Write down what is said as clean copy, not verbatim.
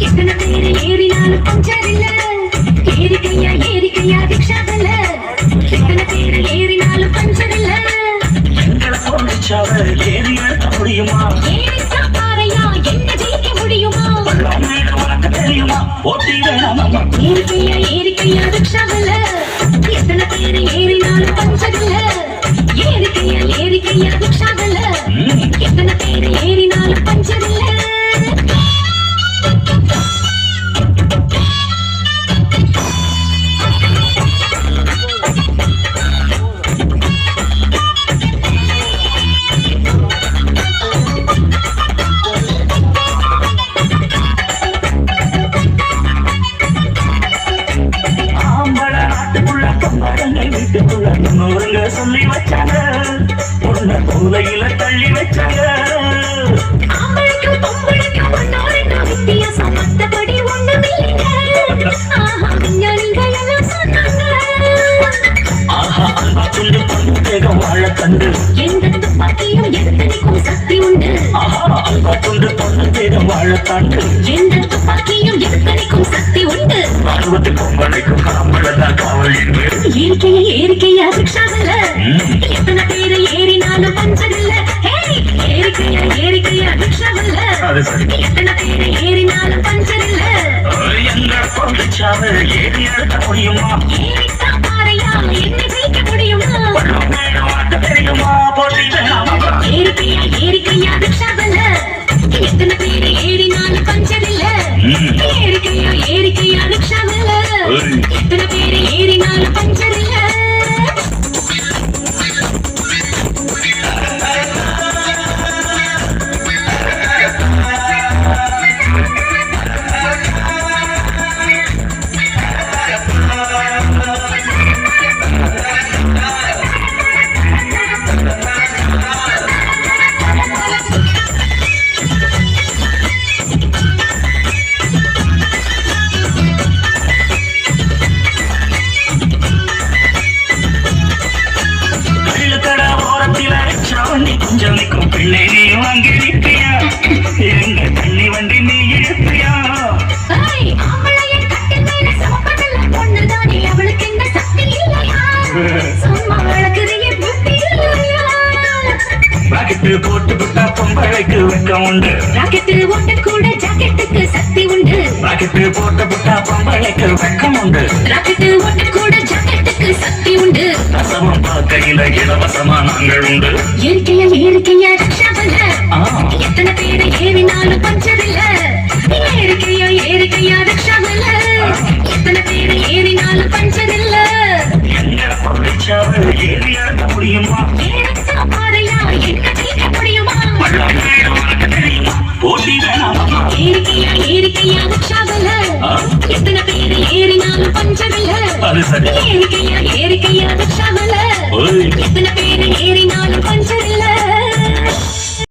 எத்தனை பேரு ஏறினாலும் பஞ்சர் இல்ல ஏறிக்கையா ஏறிக்கையா ரிக்ஷாவில் எத்தனை பேரு ஏறினாலும் பஞ்சர் இல்ல எங்களை போனிச்சாவ ஏறி எடுக்க முடியுமா ஏறிக்கா பாறையா என்ன ஜெயிக்க முடியுமா உனக்கு தெரியுமா போட்டி வேணாமா ஏறிக்கையா ஏறிக்கையா ரிக்ஷாவில் எத்தனை பேரு ஏறினாலும் பஞ்சர் இல்ல ஏறிக்கையா ஏறிக்கையா ரிக்ஷாவில் எத்தனை பேரு ஏறினாலும் பஞ்சர் இல்ல வீட்டுக்குள்ள முன்னோருங்க சொல்லி வச்சாங்க பொண்ண மூலையில தள்ளி வச்சாங்க ஆம்பளைக்கும் பொம்பளைக்கும் ஒன்னோருங்க வித்தியாசம் மத்தபடி ஒண்ணுமில்லைங்க ஆஹா விஞ்ஞானிகள் எல்லாம் சொன்னாங்க ஆஹா அன்பா சொல்லி பொண்ணு வேகம் வாழ கண்டு எந்த துப்பாக்கியும் எத்தனைக்கும் சக்தி உண்டு ஆஹா அன்பா சொல்லி பொண்ணு வேகம் வாழ தாண்டு எந்த துப்பாக்கியும் எத்தனைக்கும் சக்தி உண்டு அறுபத்தி பொங்கலைக்கும் காம்பளதான் காவல் என்று ஏறிக்கையா ஏறிக்கையா ரிக்ஷாவில் எத்தனை பேரு ஏறினாலும் பஞ்சர் இல்ல ஏறிக்கையா ஏறிக்கையா ரிக்ஷாவில் அது சரி எத்தனை பேரு ஏறினாலும் பஞ்சர் இல்ல எங்க பொண்ணுச்சாவ ஏறி எடுக்க முடியுமா ஏறிக்கா பாறையா என்ன ஜெயிக்க முடியுமா தெரியுமா போட்டி வேணாமா ஏறிக்கையா ஏறிக்கையா ரிக்ஷாவில் எத்தனை பேரு ஏறினாலும் பஞ்சர் இல்ல ஏறிக்கையா ஏறிக்கையா ரிக்ஷாவில் எத்தனை பேரு ஏறினாலும் பஞ்சர் இல்ல கொஞ்சம் நிற்கும் பிள்ளை நீயும் அங்கே நிற்பியா எங்க தண்ணி வண்டி நீ இழுப்பியா ராக்கெட்டு போட்டு விட்டா பொம்பளைக்கு வெக்கம் உண்டு ராக்கெட்டு ஓட்ட கூட ஜாக்கெட்டுக்கு சக்தி உண்டு ராக்கெட்டு போட்டு விட்டா பொம்பளைக்கு வெக்கம் உண்டு ராக்கெட்டு ஓட்ட கூட ஜாக்கெட்டுக்கு சக்தி உண்டு ரசமும் பார்க்கையில இலவசமா நாங்கள் உண்டு ஏறிக்கையா ஏறிக்கையா ரிக்ஷாவில் எத்தனை பேரு ஏறினாலும் பஞ்சர் இல்ல ஏறிக்கையா ஏறிக்கையா ரிக்ஷாவில் எத்தனை பேரு ஏறினாலும் பஞ்சர் இல்ல எங்க பொருளிச்சாவ ஏறி எடுக்க முடியுமா ஏறிக்கா பாறையா என்ன ஜெயிக்க முடியுமா உனக்கு தெரியுமா போட்டி வேணாமா ஏறிக்கையா ஏறிக்கையா ரிக்ஷாவில் எத்தனை பேரு ஏறினாலும் பஞ்சர் இல்ல அது சரி ஏறிக்கையா ஏறிக்கையா ரிக்ஷாவில் எத்தனை பேரு ஏறினாலும் பஞ்சர் இல்ல